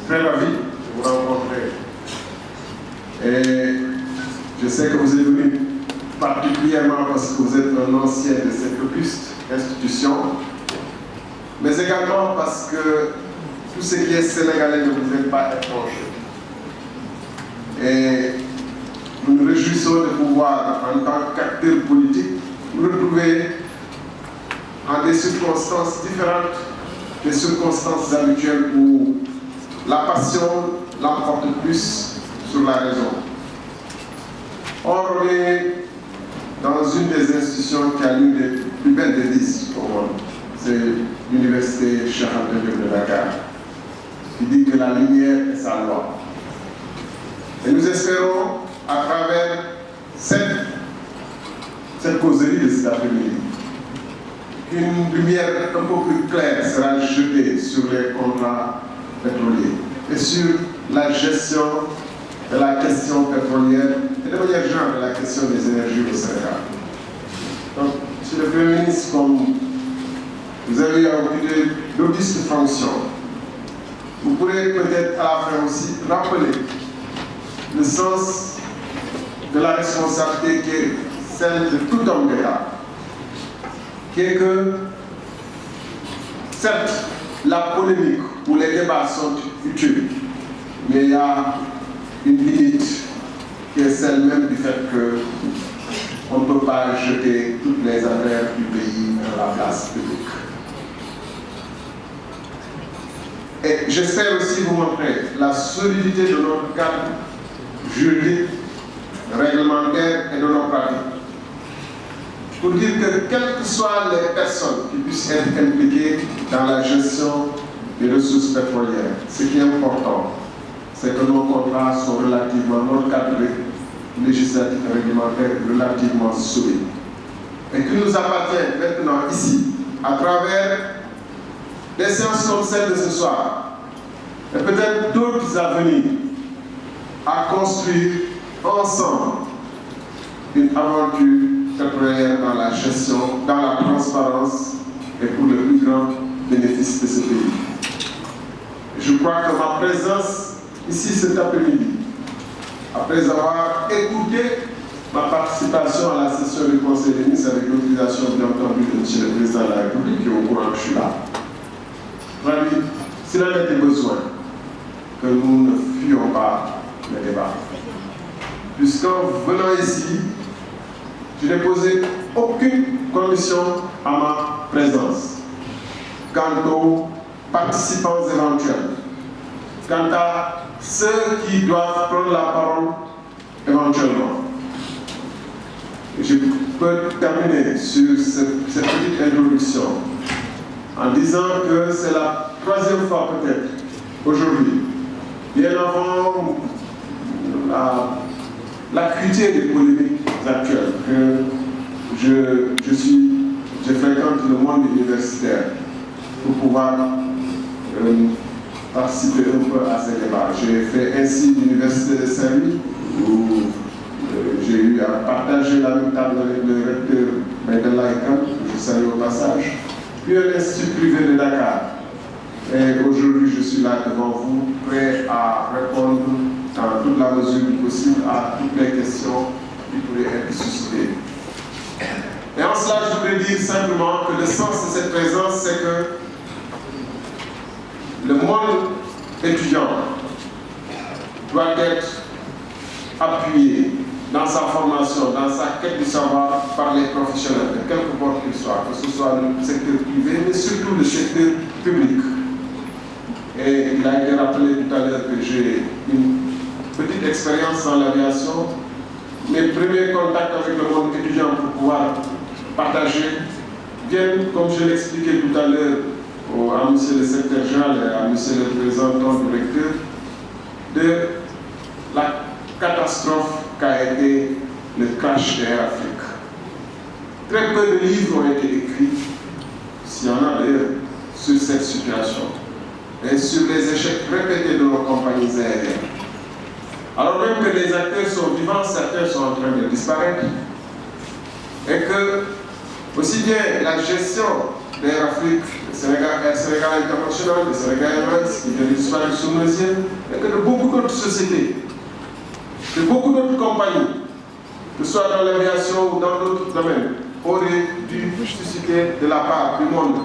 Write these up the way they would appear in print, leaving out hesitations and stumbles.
très ravi de vous rencontrer. Et je sais que vous êtes venu particulièrement parce que vous êtes un ancien de cette auguste institution, mais également parce que tout ce qui est sénégalais ne vous est pas étranger. Et nous nous réjouissons de pouvoir, en tant qu'acteurs politiques, nous retrouver en des circonstances différentes des circonstances habituelles où la passion l'emporte plus sur la raison. Or, on est dans une des institutions qui a l'une des plus belles devises au monde. C'est l'Université Cheikh Anta Diop de Dakar, qui dit que la lumière est sa loi. Et nous espérons, à travers cette causerie de cet après-midi, qu'une lumière un peu plus claire sera jetée sur les contrats pétroliers et sur la gestion de la question pétrolière et de manière générale de la question des énergies au Sénégal. Donc, Monsieur le Premier ministre, comme vous avez occupé d'augustes fonctions, vous pourrez peut-être à la fin aussi rappeler le sens de la responsabilité qui est celle de tout homme d'État, qui est que, certes, la polémique ou les débats sont utiles, mais il y a une limite qui est celle même du fait qu'on ne peut pas jeter toutes les affaires du pays dans la place publique. Et j'espère aussi vous montrer la solidité de notre cadre juridique, réglementaire et de nos pratiques. Pour dire que quelles que soient les personnes qui puissent être impliquées dans la gestion des ressources pétrolières, ce qui est important, c'est que nos contrats sont relativement, notre cadre législatif et réglementaire est relativement solide. Et qu'il nous appartient maintenant ici, à travers des séances comme celle de ce soir, et peut-être d'autres à venir, à construire ensemble une aventure pétrolière dans la gestion, dans la transparence et pour le plus grand bénéfice de ce pays. Je crois que ma présence ici cet après-midi, après avoir écouté ma participation à la session du Conseil des ministres avec l'autorisation bien entendu de M. le Président de la République, qui est au courant que je suis là, s'il en était besoin, que nous ne fuyions pas le débat. Puisqu'en venant ici, je n'ai posé aucune condition à ma présence quant aux participants éventuels, quant à ceux qui doivent prendre la parole éventuellement. Je peux terminer sur cette petite introduction en disant que c'est la troisième fois peut-être aujourd'hui, bien avant l'acuité des polémiques actuelles, que je fréquente le monde universitaire pour pouvoir participer un peu à ces débats. J'ai fait ainsi l'université de Saint-Louis, où j'ai eu à partager la même table avec le recteur Maïdel Laïkan, que je salue au passage, puis un institut privé de Dakar. Et aujourd'hui, je suis là devant vous, prêt à répondre dans toute la mesure du possible à toutes les questions qui pourraient être suscitées. Et en cela, je voudrais dire simplement que le sens de cette présence, c'est que le monde étudiant doit être appuyé dans sa formation, dans sa quête du savoir par les professionnels, de quelque bord qu'il soit, que ce soit le secteur privé, mais surtout le secteur public. Et il a été rappelé tout à l'heure que j'ai une petite expérience dans l'aviation. Mes premiers contacts avec le monde étudiant pour pouvoir partager viennent, comme je l'expliquais tout à l'heure à M. le secrétaire général et à M. le représentant du recteur, de la catastrophe qu'a été le crash d'Air Afrique. Très peu de livres ont été écrits, s'il y en a d'ailleurs, sur cette situation et sur les échecs répétés de nos compagnies aériennes. Alors même que les acteurs sont vivants, certains sont en train de disparaître. Et que, aussi bien la gestion d'Air Afrique, de Sénégal International, de Sénégal Airlines, qui vient de disparaître sous nos yeux, et que de beaucoup d'autres sociétés, de beaucoup d'autres compagnies, que ce soit dans l'aviation ou dans d'autres domaines, auraient dû susciter de la part du monde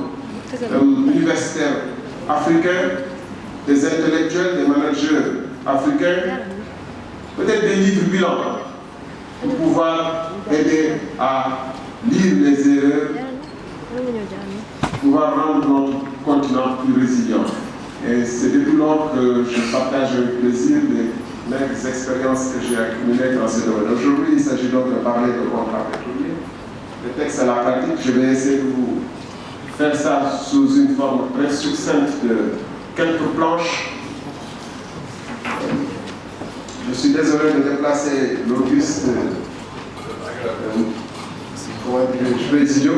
universitaire africain, des intellectuels, des managers africains, peut-être des livres bilans pour pouvoir aider à lire les erreurs, pour pouvoir rendre notre continent plus résilient. Et c'est depuis lors que je partage avec plaisir les expériences que j'ai accumulées dans ce domaine. Aujourd'hui, il s'agit donc de parler de contrat pétrolier. Le texte à la pratique, je vais essayer de vous faire ça sous une forme très succincte de quelques planches. Je suis désolé de déplacer l'Auguste Présidio.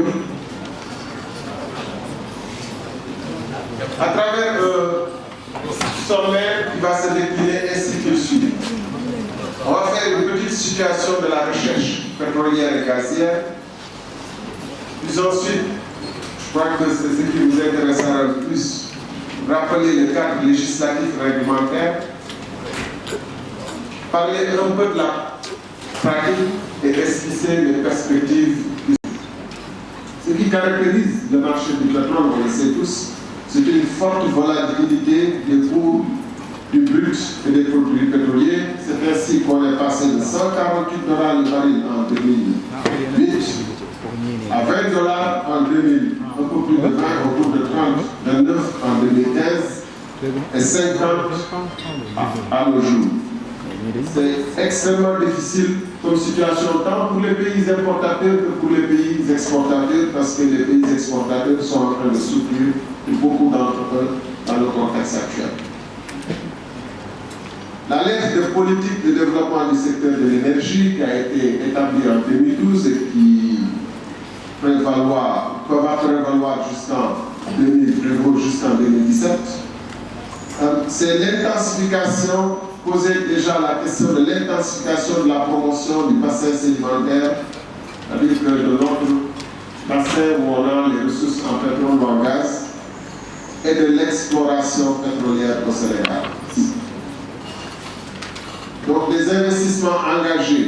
À travers sommaire qui va se décliner ainsi que suit. On va faire une petite situation de la recherche pétrolière et gazière. Puis ensuite, je crois que c'est ce qui vous intéressera le plus, rappeler le cadre législatif réglementaire, parler un peu de la pratique et esquisser les perspectives. Ce qui caractérise le marché du pétrole, on le sait tous, c'est une forte volatilité des cours du brut et des produits pétroliers. C'est ainsi qu'on est passé de $148 le baril en 2008 à $20 en 2000, un peu plus de 20 au cours de 29 en 2015 et 50 à nos jours. C'est extrêmement difficile comme situation tant pour les pays importateurs que pour les pays exportateurs parce que les pays exportateurs sont en train de souffrir de beaucoup d'entre eux dans le contexte actuel. La lettre de politique de développement du secteur de l'énergie qui a été établie en 2012 et qui va prévaloir jusqu'en 2017, c'est l'intensification, poser déjà la question de l'intensification de la promotion du bassin sédimentaire, c'est-à-dire que de notre bassin où on a les ressources en pétrole ou en gaz, et de l'exploration pétrolière au Sénégal. Donc des investissements engagés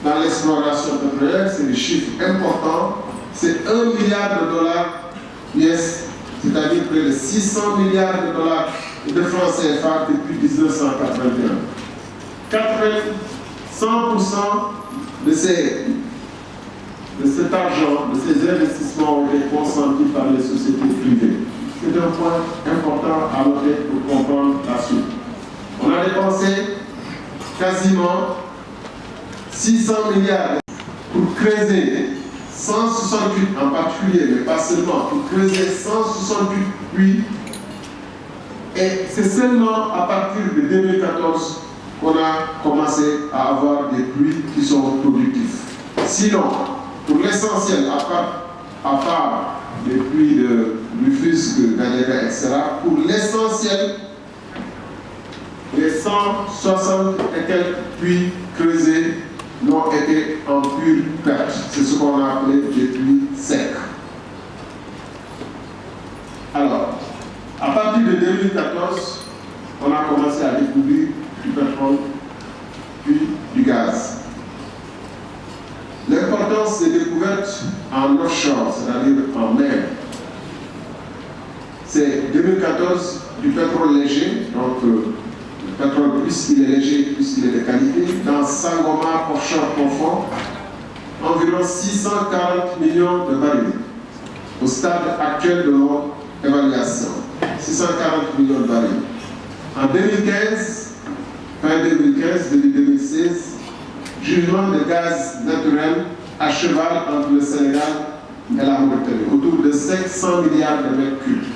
dans l'exploration pétrolière, c'est des chiffres importants, c'est $1 milliard US, c'est-à-dire près de 600 milliards de dollars de francs CFA depuis 1981. 100% de cet argent, de ces investissements ont été consentis par les sociétés privées. C'est un point important à noter pour comprendre la suite. On a dépensé quasiment 600 milliards pour creuser 168 en particulier, mais pas seulement, pour creuser 168 puits. Et c'est seulement à partir de 2014 qu'on a commencé à avoir des puits qui sont productifs. Sinon, pour l'essentiel, à part les puits de Rufisque, Gadiaga, etc., pour l'essentiel, les 160 et quelques puits creusés n'ont été en pure perte. C'est ce qu'on a appelé des puits secs. Alors, à partir de 2014, on a commencé à découvrir du pétrole puis du gaz. L'importance des découvertes en offshore, c'est-à-dire en mer, c'est 2014 du pétrole léger, donc le pétrole plus il est léger, plus il est de qualité. Dans Sangomar offshore profond, environ 640 millions de barils au stade actuel de leur évaluation. 640 millions de barils. En 2015, fin 2015, début 2016, jugement de gaz naturel à cheval entre le Sénégal et la Mauritanie, autour de 500 milliards de mètres cubes.